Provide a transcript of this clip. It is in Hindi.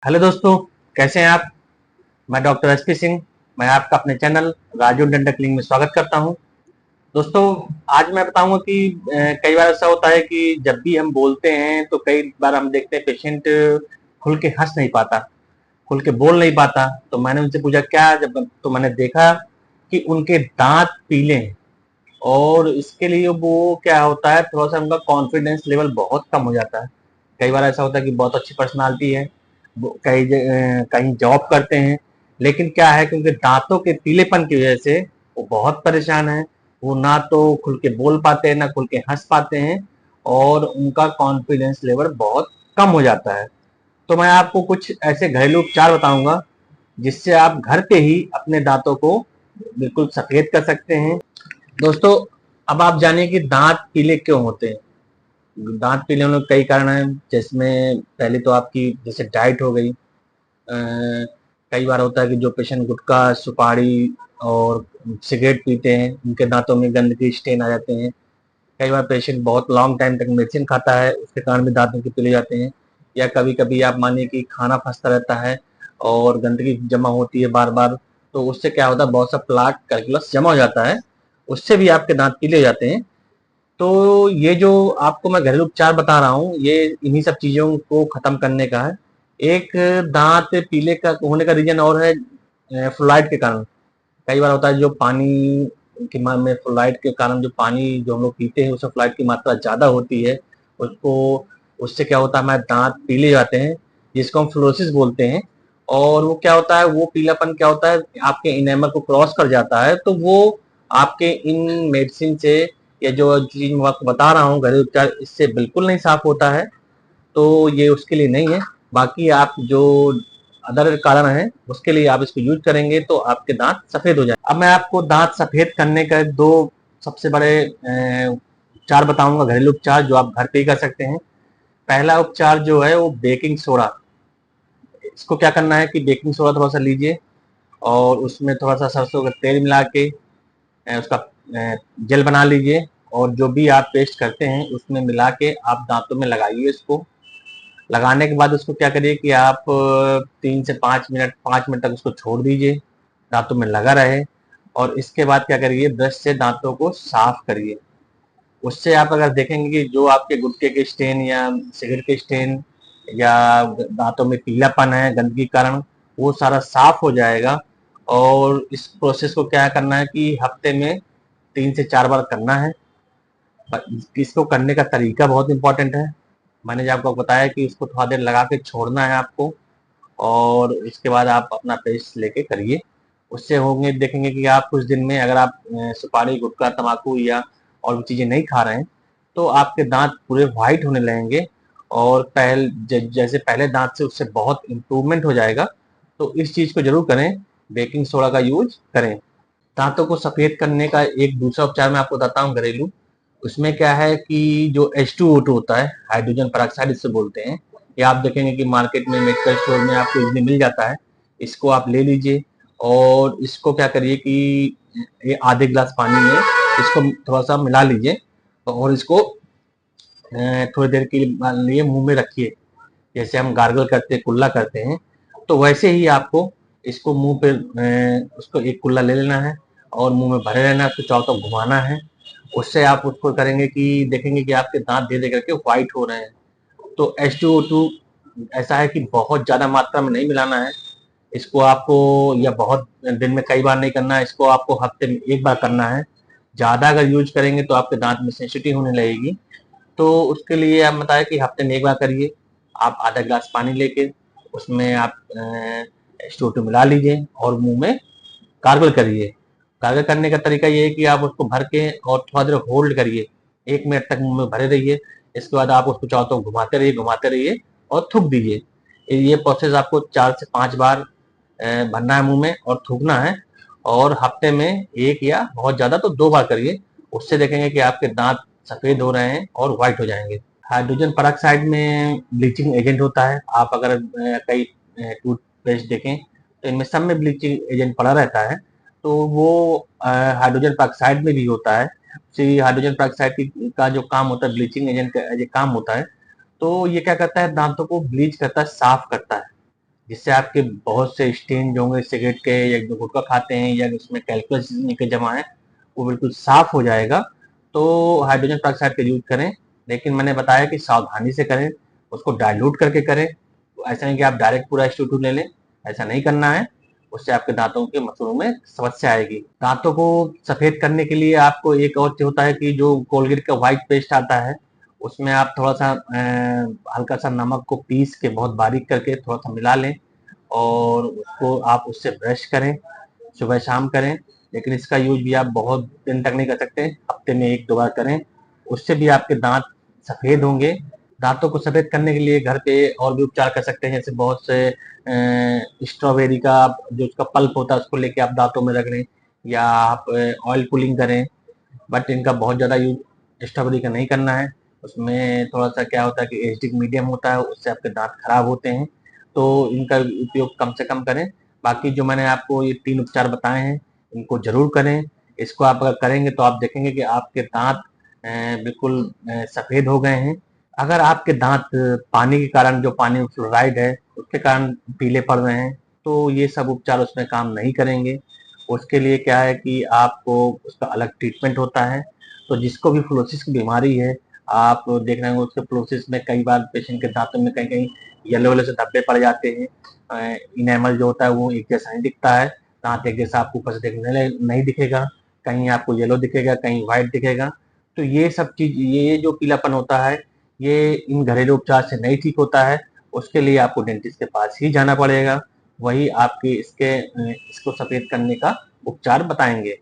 हेलो दोस्तों, कैसे हैं आप। मैं डॉक्टर एसपी सिंह। मैं आपका अपने चैनल राजू डेंटल क्लिनिक में स्वागत करता हूं। दोस्तों, आज मैं बताऊंगा कि कई बार ऐसा होता है कि जब भी हम बोलते हैं तो कई बार हम देखते हैं पेशेंट खुल के हंस नहीं पाता, खुल के बोल नहीं पाता। तो मैंने उनसे पूछा क्या, जब तो मैंने देखा कि उनके दांत पीले हैं और इसके लिए वो क्या होता है, थोड़ा सा उनका कॉन्फिडेंस लेवल बहुत कम हो जाता है। कई बार ऐसा होता है कि बहुत अच्छी पर्सनालिटी है, वो कहीं जॉब करते हैं, लेकिन क्या है कि उनके दांतों के पीलेपन की वजह से वो बहुत परेशान है। वो ना तो खुल के बोल पाते हैं, ना खुल के हंस पाते हैं, और उनका कॉन्फिडेंस लेवल बहुत कम हो जाता है। तो मैं आपको कुछ ऐसे घरेलू उपचार बताऊंगा जिससे आप घर पे ही अपने दांतों को बिल्कुल सफेद कर सकते हैं। दोस्तों, अब आप जानिए कि दांत पीले क्यों होते हैं। दांत पीले होने के कई कारण हैं, जिसमें पहले तो आपकी जैसे डाइट हो गई। कई बार होता है कि जो पेशेंट गुटखा, सुपारी और सिगरेट पीते हैं, उनके दांतों में गंदगी स्टेन आ जाते हैं। कई बार पेशेंट बहुत लॉन्ग टाइम तक मेडिसिन खाता है, उसके कारण भी दांतों के पीले जाते हैं। या कभी कभी आप मानिए कि खाना फंसता रहता है और गंदगी जमा होती है बार बार, तो उससे क्या होता है, बहुत सा प्लाक कैलकुलस जमा हो जाता है, उससे भी आपके दांत पीले जाते हैं। तो ये जो आपको मैं घरेलू उपचार बता रहा हूँ, ये इन्हीं सब चीज़ों को ख़त्म करने का है। एक दांत पीले का होने का रीज़न और है फ्लोराइड के कारण। कई बार होता है जो पानी की में फ्लोराइड के कारण, जो पानी जो हम लोग पीते हैं उसमें फ्लोराइड की मात्रा ज़्यादा होती है। उसको उससे क्या होता है, हमारे दांत पीले जाते हैं, जिसको हम फ्लोरोसिस बोलते हैं। और वो क्या होता है, वो पीलापन क्या होता है, आपके इनेमल को क्रॉस कर जाता है, तो वो आपके इन मेडिसिन से, या जो चीज मैं आपको बता रहा हूँ घरेलू उपचार, इससे बिल्कुल नहीं साफ होता है। तो ये उसके लिए नहीं है। बाकी आप जो अदर कारण है उसके लिए आप इसको यूज करेंगे तो आपके दांत सफेद हो जाए। अब मैं आपको दांत सफेद करने का दो सबसे बड़े उपचार बताऊंगा, घरेलू उपचार जो आप घर पे ही कर सकते हैं। पहला उपचार जो है वो बेकिंग सोडा। इसको क्या करना है कि बेकिंग सोडा थोड़ा सा लीजिए और उसमें थोड़ा सा सरसों का तेल मिला के उसका जेल बना लीजिए, और जो भी आप पेस्ट करते हैं उसमें मिला के आप दांतों में लगाइए। इसको लगाने के बाद उसको क्या करिए कि आप 3 से 5 मिनट, 5 मिनट तक उसको छोड़ दीजिए, दांतों में लगा रहे। और इसके बाद क्या करिए, ब्रश से दांतों को साफ करिए। उससे आप अगर देखेंगे कि जो आपके गुटखे के स्टेन या सिगरेट के स्टेन या दांतों में पीलापन है गंदगी के कारण, वो सारा साफ हो जाएगा। और इस प्रोसेस को क्या करना है कि हफ्ते में 3 से 4 बार करना है। इसको करने का तरीका बहुत इंपॉर्टेंट है। मैंने जो आपको बताया कि इसको थोड़ा देर लगा के छोड़ना है आपको, और इसके बाद आप अपना पेस्ट लेके करिए। उससे होंगे, देखेंगे कि आप कुछ दिन में, अगर आप सुपारी, गुटखा, तम्बाकू या और भी चीज़ें नहीं खा रहे हैं, तो आपके दांत पूरे वाइट होने लगेंगे। और जैसे पहले दांत से उससे बहुत इम्प्रूवमेंट हो जाएगा। तो इस चीज़ को जरूर करें, बेकिंग सोडा का यूज करें। दांतों को सफेद करने का एक दूसरा उपचार मैं आपको बताता हूँ घरेलू। उसमें क्या है कि जो H2O2 होता है, हाइड्रोजन पेरोक्साइड इससे बोलते हैं, ये आप देखेंगे कि मार्केट में, मेडिकल स्टोर में आपको इजीली मिल जाता है। इसको आप ले लीजिए और इसको क्या करिए कि ये आधे गिलास पानी में इसको थोड़ा सा मिला लीजिए, और इसको थोड़ी देर के लिए मुंह में रखिए। जैसे हम गार्गल करते हैं, कुल्ला करते हैं, तो वैसे ही आपको इसको मुंह पे उसको एक कुल्ला ले लेना है और मुंह में भरे रहना है, उसको चारों तरफ घुमाना है। उससे आप उसको करेंगे कि देखेंगे कि आपके दांत धीरे धीरे करके व्हाइट हो रहे हैं। तो H2O2 ऐसा है कि बहुत ज़्यादा मात्रा में नहीं मिलाना है इसको आपको, या बहुत दिन में कई बार नहीं करना है इसको, आपको हफ्ते में एक बार करना है। ज़्यादा अगर यूज करेंगे तो आपके दांत में सेंसिटिव होने लगेगी। तो उसके लिए आप बताया कि हफ्ते में एक बार करिए। आप आधा गिलास पानी लेके उसमें आप H2O2 मिला लीजिए और मुंह में गार्गल करिए। गार्गल करने का तरीका ये है कि आप उसको भर के और थोड़ा देर होल्ड करिए, 1 मिनट तक मुंह में भरे रहिए। इसके बाद आप उसको चाहो तो घुमाते रहिए और थूक दीजिए। ये प्रोसेस आपको 4 से 5 बार भरना है मुंह में और थूकना है। और हफ्ते में एक या बहुत ज्यादा तो 2 बार करिए। उससे देखेंगे कि आपके दांत सफेद हो रहे हैं और व्हाइट हो जाएंगे। हाइड्रोजन पेरोक्साइड में ब्लीचिंग एजेंट होता है। आप अगर कई टूथपेस्ट देखें तो इनमें सब में ब्लीचिंग एजेंट पड़ा रहता है। तो वो हाइड्रोजन पेरोक्साइड में भी होता है। हाइड्रोजन पेरोक्साइड का जो काम होता है, ब्लीचिंग एजेंट का जो काम होता है, तो ये क्या करता है, दांतों को ब्लीच करता है, साफ करता है। जिससे आपके बहुत से स्टेन जो होंगे सिगरेट के या जो गुटखा खाते हैं या उसमें कैल्कुलस के जमा है वो बिल्कुल साफ हो जाएगा। तो हाइड्रोजन पेरोक्साइड का यूज करें, लेकिन मैंने बताया कि सावधानी से करें, उसको डाइल्यूट करके करें। ऐसा नहीं कि आप डायरेक्ट पूरा H2 ले लें, ऐसा नहीं करना है। उससे आपके दांतों के मसूड़ों में समस्या आएगी। दांतों को सफेद करने के लिए आपको एक और चीज होता है कि जो कोलगेट का व्हाइट पेस्ट आता है, उसमें आप थोड़ा सा हल्का सा नमक को पीस के बहुत बारीक करके थोड़ा सा मिला लें और उसको आप उससे ब्रश करें, सुबह शाम करें। लेकिन इसका यूज भी आप बहुत दिन तक नहीं कर सकते, हफ्ते में 1-2 बार करें, उससे भी आपके दांत सफेद होंगे। दांतों को सफेद करने के लिए घर पे और भी उपचार कर सकते हैं, जैसे बहुत से स्ट्रॉबेरी का जो उसका पल्प होता है उसको लेके आप दांतों में रख लें, या आप ऑयल पुलिंग करें। बट इनका बहुत ज़्यादा यूज स्ट्रॉबेरी का नहीं करना है। उसमें थोड़ा सा क्या होता है कि एसिडिक मीडियम होता है, उससे आपके दांत खराब होते हैं, तो इनका उपयोग कम से कम करें। बाकी जो मैंने आपको ये 3 उपचार बताए हैं, इनको ज़रूर करें। इसको आप अगर करेंगे तो आप देखेंगे कि आपके दांत बिल्कुल सफ़ेद हो गए हैं। अगर आपके दांत पानी के कारण, जो पानी में फ्लोराइड है उसके कारण पीले पड़ रहे हैं, तो ये सब उपचार उसमें काम नहीं करेंगे। उसके लिए क्या है कि आपको उसका अलग ट्रीटमेंट होता है। तो जिसको भी फ्लोरोसिस की बीमारी है, आप देख रहे होंगे उसके फ्लोरोसिस में कई बार पेशेंट के दांतों में कहीं-कहीं येलो-येलो से धब्बे पड़ जाते हैं। इनेमल जो होता है वो एक जैसा नहीं दिखता है, दांत एक जैसा आपको ऊपर से देखने नहीं दिखेगा, कहीं आपको येलो दिखेगा, कहीं व्हाइट दिखेगा। तो ये सब चीज़, ये जो पीलापन होता है, ये इन घरेलू उपचार से नहीं ठीक होता है। उसके लिए आपको डेंटिस्ट के पास ही जाना पड़ेगा, वही आपके इसको सफेद करने का उपचार बताएंगे।